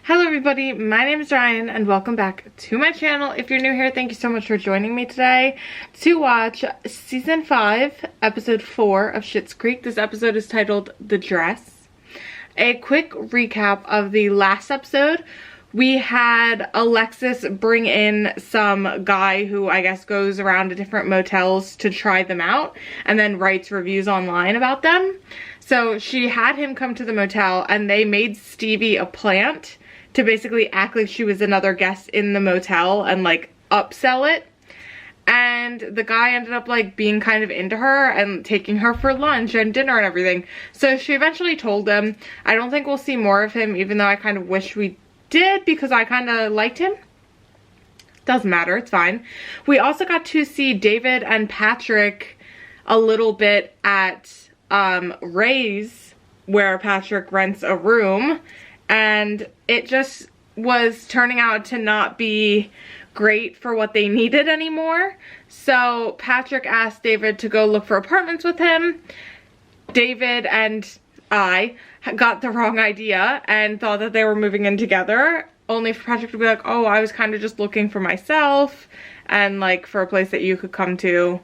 Hello everybody, my name is Ryan and welcome back to my channel. If you're new here, thank you so much for joining me today to watch season 5, episode 4 of Schitt's Creek. This episode is titled The Dress. A quick recap of the last episode. We had Alexis bring in some guy who I guess goes around to different motels to try them out and then writes reviews online about them. So she had him come to the motel and they made Stevie a plant to basically act like she was another guest in the motel and like upsell it. And the guy ended up like being kind of into her and taking her for lunch and dinner and everything. So she eventually told him. I don't think we'll see more of him, even though I kind of wish we did because I kind of liked him. Doesn't matter, it's fine. We also got to see David and Patrick a little bit at Ray's, where Patrick rents a room, and it just was turning out to not be great for what they needed anymore. So Patrick asked David to go look for apartments with him. David and I got the wrong idea and thought that they were moving in together, only for Patrick to be like, oh, I was kind of just looking for myself and like for a place that you could come to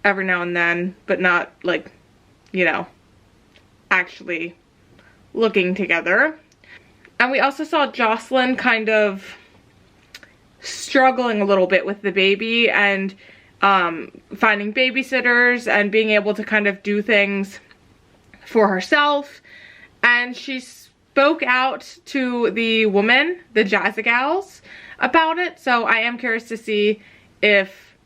every now and then, but not like, you know, actually looking together. And we also saw Jocelyn kind of struggling a little bit with the baby and finding babysitters and being able to kind of do things for herself. And she spoke out to the woman, the Jazzy Gals, about it. So I am curious to see if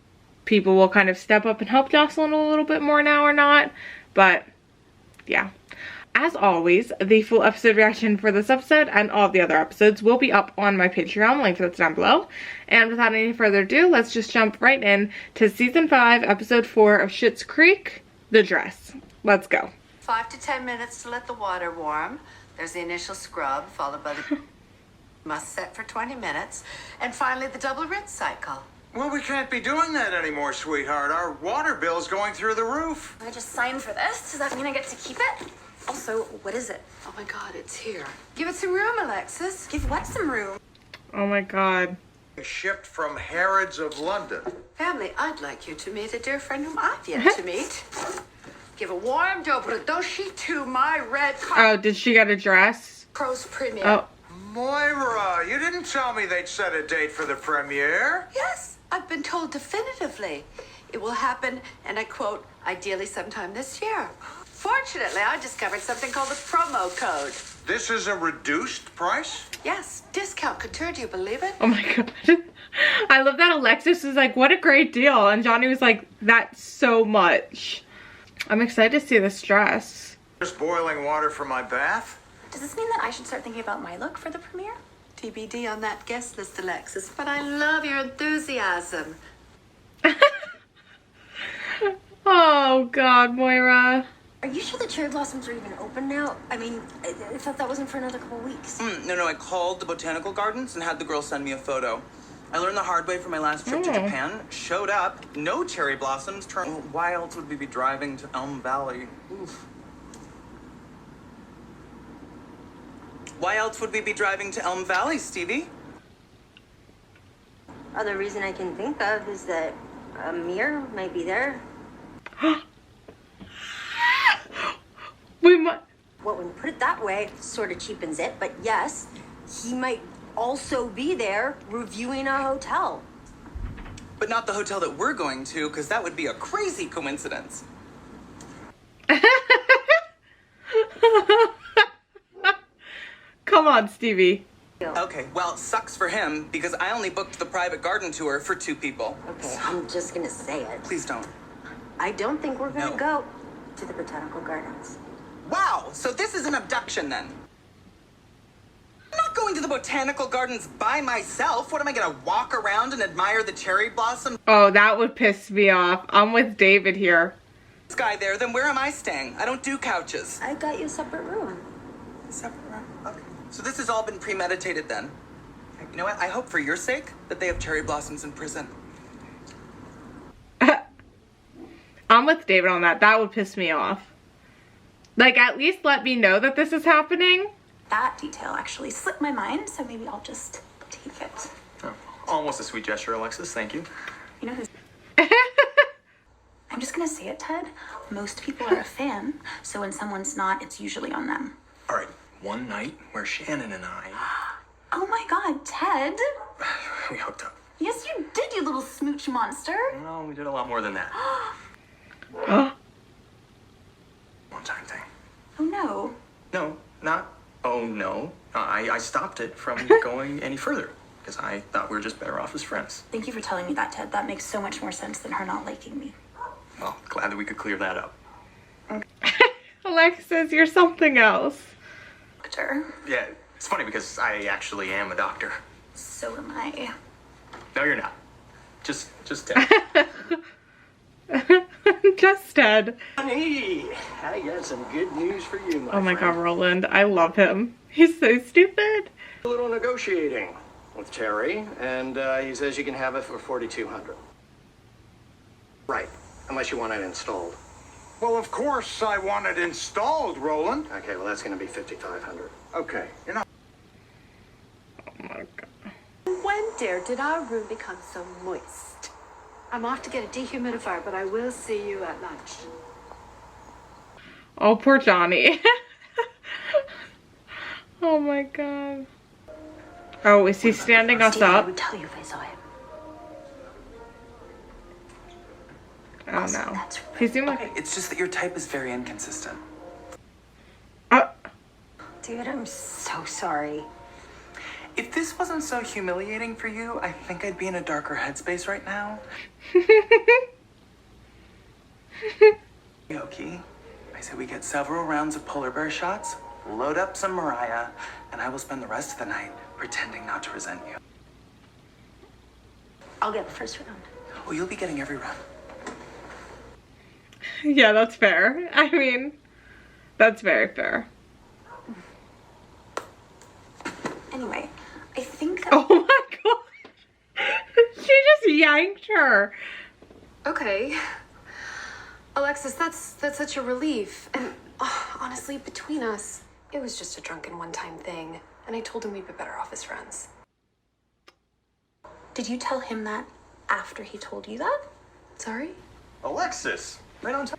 people will kind of step up and help Jocelyn a little bit more now or not. But yeah. As always, the full episode reaction for this episode and all of the other episodes will be up on my Patreon, link that's down below. And without any further ado, let's just jump right in to season 5, episode 4 of Schitt's Creek, The Dress. Let's go. 5 to 10 minutes to let the water warm. There's the initial scrub, followed by the must set for 20 minutes, and finally the double rinse cycle. Well, we can't be doing that anymore, sweetheart. Our water bill's going through the roof. I just signed for this. Does that mean I get to keep it? Also, what is it? Oh my God, it's here. Give it some room, Alexis. Give what some room? Oh my God. Shipped from Harrods of London. Family, I'd like you to meet a dear friend whom I've yet to meet. Give a warm dobrodoshi to my red Oh, did she get a dress? Crow's premiere. Oh. Moira, you didn't tell me they'd set a date for the premiere. Yes, I've been told definitively. It will happen, and I quote, ideally sometime this year. Fortunately, I discovered something called the promo code. This is a reduced price? Yes, discount couture, do you believe it? Oh my God. I love that Alexis was like, what a great deal. And Johnny was like, that's so much. I'm excited to see this dress. Just boiling water for my bath? Does this mean that I should start thinking about my look for the premiere? TBD on that guest list, Alexis, but I love your enthusiasm. Oh God, Moira. Are you sure the cherry blossoms are even open now? I mean, I thought that wasn't for another couple weeks. No, I called the botanical gardens and had the girl send me a photo. I learned the hard way from my last trip to Japan. Showed up, no cherry blossoms. Why else would we be driving to Elm Valley? Oof. Why else would we be driving to Elm Valley, Stevie? Other reason I can think of is that Amir might be there. Well, when you put it that way, sort of cheapens it, but yes, he might also be there reviewing a hotel. But not the hotel that we're going to, because that would be a crazy coincidence. Come on, Stevie. Okay, well, sucks for him, because I only booked the private garden tour for 2 people. Okay, I'm just gonna say it. Please don't. I don't think we're gonna No. go to the botanical gardens. Wow, so this is an abduction then? I'm not going to the botanical gardens by myself. What am I gonna walk around and admire the cherry blossom? Oh, that would piss me off. I'm with David here. Guy there, then where am I staying? I don't do couches. I got you a separate room. Separate room? Okay. So this has all been premeditated then. You know what? I hope for your sake that they have cherry blossoms in prison. I'm with David on that. That would piss me off. Like, at least let me know that this is happening. That detail actually slipped my mind, so maybe I'll just take it. Oh, almost a sweet gesture, Alexis. Thank you. You know who's... I'm just gonna say it, Ted. Most people are a fan, so when someone's not, it's usually on them. All right, one night where Shannon and I... Oh my god, Ted! we hooked up. Yes, you did, you little smooch monster. No, we did a lot more than that. Oh. One-time thing. Oh no. No, not... Oh, no. I stopped it from going any further because I thought we were just better off as friends. Thank you for telling me that, Ted. That makes so much more sense than her not liking me. Well, glad that we could clear that up. Alexis, you're something else. Doctor. Yeah, it's funny because I actually am a doctor. So am I. No, you're not. Just Ted. Just Ted. Honey, I got some good news for you, my Oh my friend. god, Roland. I love him. He's so stupid. A little negotiating with Terry, and he says you can have it for $4,200. Right, unless you want it installed. Well, of course I want it installed, Roland. Okay, well that's going to be $5,500. Okay, you're not. Oh my god. When, dear, did our room become so moist? I'm off to get a dehumidifier, but I will see you at lunch. Oh, poor Johnny. Oh my god. Oh, is he standing us Steve, I up? would tell you if I saw him. Oh no. He seemed like... It's just that your type is very inconsistent. Dude, I'm so sorry. If this wasn't so humiliating for you, I think I'd be in a darker headspace right now. Yoki, I said we get several rounds of polar bear shots, load up some Moira, and I will spend the rest of the night pretending not to resent you. I'll get the first round. Oh, you'll be getting every round. Yeah, that's fair. I mean, that's very fair. Anyway, I think that... Oh my god. She just yanked her. Okay. Alexis, that's such a relief. And honestly, between us, it was just a drunken one-time thing. And I told him we'd be better off as friends. Did you tell him that after he told you that? Sorry? Alexis, right on time.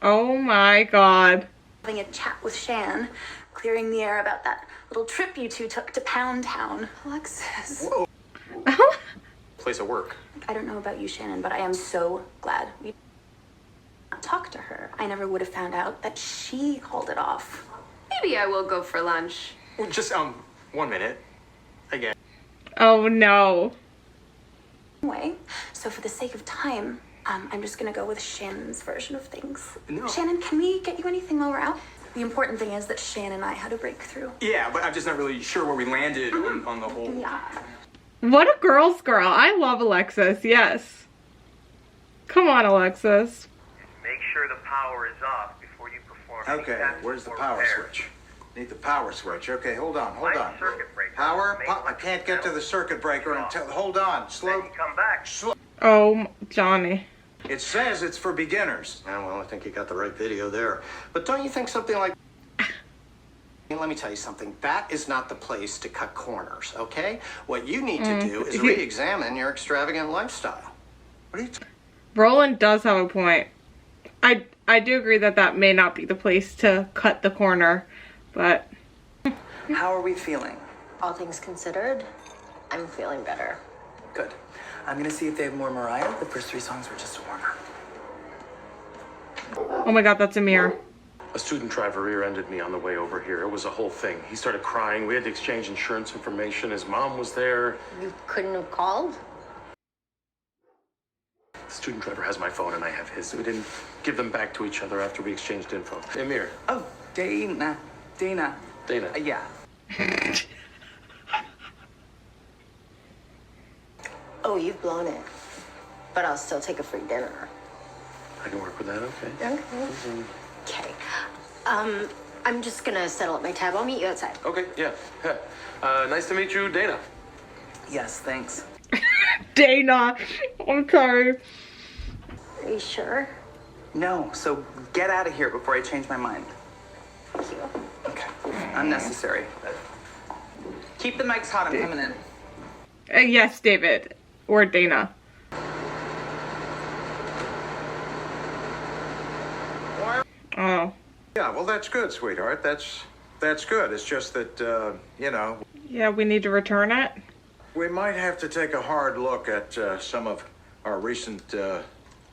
Oh my god. Having a chat with Shan, clearing the air about that little trip you two took to Pound Town. Alexis. Whoa. Place of work. I don't know about you, Shannon, but I am so glad we talked to her. I never would have found out that she called it off. Maybe I will go for lunch. Well, just, 1 minute. Again. Oh no. Anyway, so for the sake of time, I'm just gonna go with Shannon's version of things. No. Shannon, can we get you anything while we're out? The important thing is that Shan and I had a breakthrough. Yeah, but I'm just not really sure where we landed on the whole... Yeah. What a girl's girl. I love Alexis, yes. Come on, Alexis. Make sure the power is off before you perform. any Okay, tasks where's the or power repairs. switch? Need the power switch. Okay, hold on. Light circuit breaker. Power? Main I can't get to the circuit breaker electrical until... Hold on. Then Slow. you come back. Oh, Johnny. It says it's for beginners. Yeah, well, I think you got the right video there. But don't you think something like... Let me tell you something. That is not the place to cut corners, okay? What you need to do is re-examine your extravagant lifestyle. What are you... Roland does have a point. I do agree that that may not be the place to cut the corner, but... How are we feeling? All things considered, I'm feeling better. Good. I'm gonna see if they have more Moira. The first 3 songs were just a warmer. Oh my god, that's Amir. A student driver rear-ended me on the way over here. It was a whole thing. He started crying. We had to exchange insurance information. His mom was there. You couldn't have called? The student driver has my phone and I have his. We didn't give them back to each other after we exchanged info. Amir. Oh, Dana. Dana. Yeah. Oh, you've blown it. But I'll still take a free dinner. I can work with that, okay. Okay. I'm just gonna settle up my tab. I'll meet you outside. Okay, yeah. Nice to meet you, Dana. Yes, thanks. Dana. I'm sorry. Are you sure? No, so get out of here before I change my mind. Thank you. Okay. Unnecessary. Keep the mics hot, I'm coming in. Yes, David. Or Dana. Oh. Yeah, well, that's good, sweetheart. That's good. It's just that, you know... Yeah, we need to return it. We might have to take a hard look at some of our recent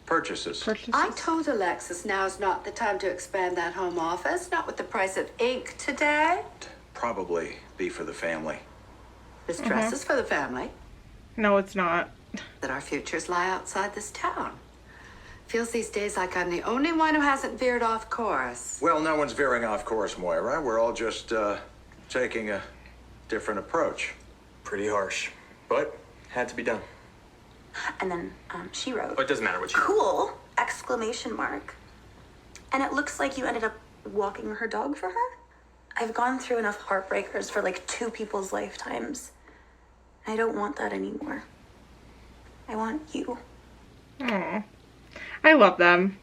purchases. I told Alexis now's not the time to expand that home office, not with the price of ink today. Probably be for the family. This dress is for the family. No, it's not. That our futures lie outside this town. Feels these days like I'm the only one who hasn't veered off course. Well, no one's veering off course, Moira. We're all just taking a different approach. Pretty harsh, but had to be done. And then she wrote, Oh, it doesn't matter what you wrote. cool, exclamation mark. And it looks like you ended up walking her dog for her? I've gone through enough heartbreakers for like 2 people's lifetimes. I don't want that anymore. I want you. Aww. I love them.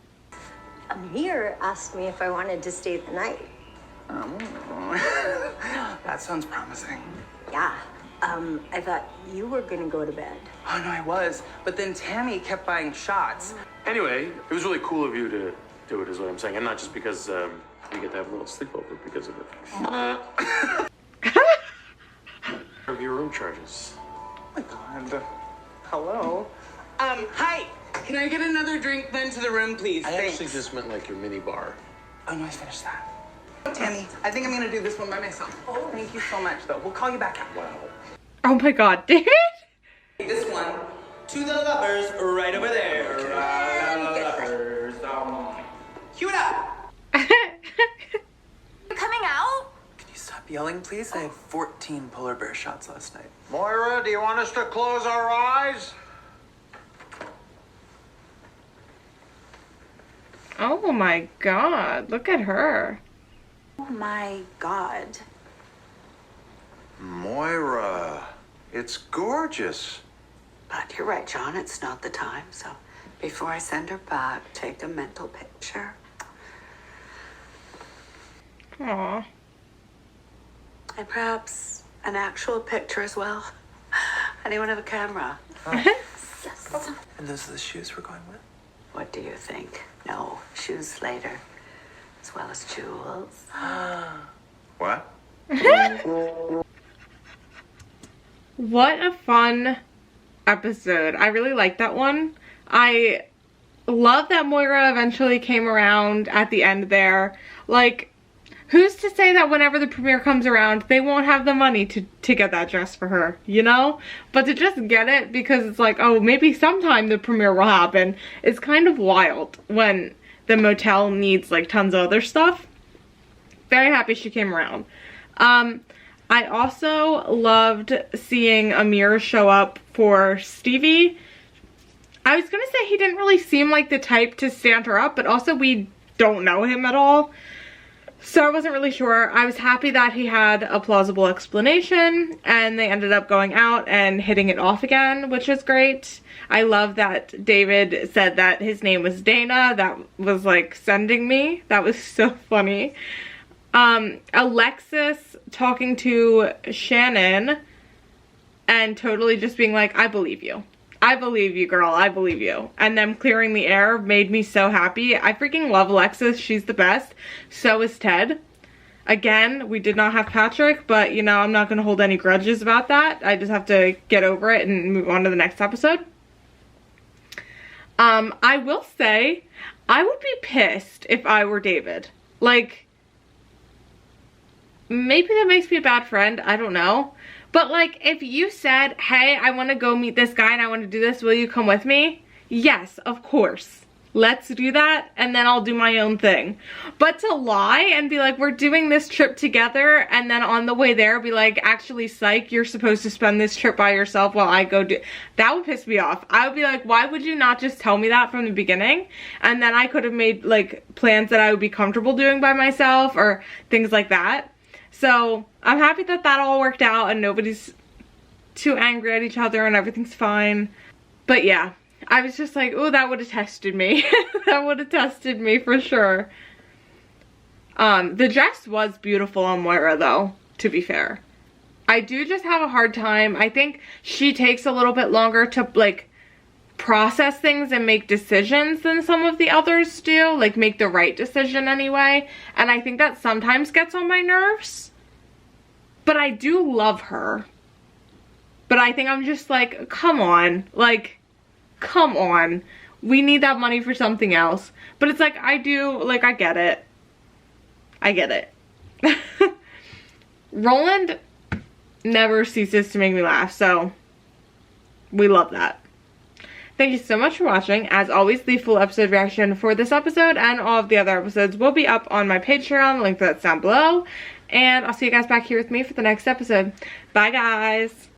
Amir asked me if I wanted to stay the night. That sounds promising. Yeah. I thought you were gonna go to bed. Oh, no, I was. But then Tammy kept buying shots. Anyway, it was really cool of you to do it, is what I'm saying. And not just because we get to have a little sleepover because of it. Of your room charges. Oh, my God. Hello? Hi. Can I get another drink then to the room, please? I Thanks. actually just meant like your mini bar. Oh, no, I finished that. Tammy, I think I'm going to do this one by myself. Oh, thank you so much, though. We'll call you back out. Wow. Oh my god, David? This one, to the lovers, right over there. Okay. Lovers. Cue it up. You coming out? Can you stop yelling, please? I had 14 polar bear shots last night. Moira, do you want us to close our eyes? Oh my god, look at her. Oh my God. Moira, it's gorgeous. But you're right, John, it's not the time. So before I send her back, take a mental picture. Aw. And perhaps an actual picture as well. Anyone have a camera? And those are the shoes we're going with? What do you think? No, shoes later, as well as jewels. What? What a fun episode. I really liked that one. I love that Moira eventually came around at the end there. Like, who's to say that whenever the premiere comes around, they won't have the money to get that dress for her, you know? But to just get it because it's like, oh, maybe sometime the premiere will happen, is kind of wild when the motel needs like tons of other stuff. Very happy she came around. I also loved seeing Amir show up for Stevie. I was gonna say he didn't really seem like the type to stand her up, but also we don't know him at all. So I wasn't really sure. I was happy that he had a plausible explanation and they ended up going out and hitting it off again, which is great. I love that David said that his name was Dana. That was like sending me. That was so funny. Alexis talking to Shannon and totally just being like, I believe you. I believe you, girl. I believe you. And them clearing the air made me so happy. I freaking love Alexis. She's the best. So is Ted. Again, we did not have Patrick, but you know, I'm not going to hold any grudges about that. I just have to get over it and move on to the next episode. I will say, I would be pissed if I were David. Like, maybe that makes me a bad friend. I don't know. But like, if you said, hey, I want to go meet this guy and I want to do this, will you come with me? Yes, of course. Let's do that and then I'll do my own thing. But to lie and be like, we're doing this trip together and then on the way there be like, actually, psych, you're supposed to spend this trip by yourself while I go do... That would piss me off. I would be like, why would you not just tell me that from the beginning? And then I could have made like plans that I would be comfortable doing by myself or things like that. So I'm happy that that all worked out and nobody's too angry at each other and everything's fine. But yeah, I was just like, oh, that would have tested me. That would have tested me for sure. The dress was beautiful on Moira though, to be fair. I do just have a hard time. I think she takes a little bit longer to like process things and make decisions than some of the others do, like make the right decision anyway, and I think that sometimes gets on my nerves. But I do love her. But I think I'm just like, come on, like, come on. We need that money for something else. But it's like, I do, like, I get it. I get it. Roland never ceases to make me laugh, so we love that. Thank you so much for watching. As always, the full episode reaction for this episode and all of the other episodes will be up on my Patreon. Link to that's down below. And I'll see you guys back here with me for the next episode. Bye, guys.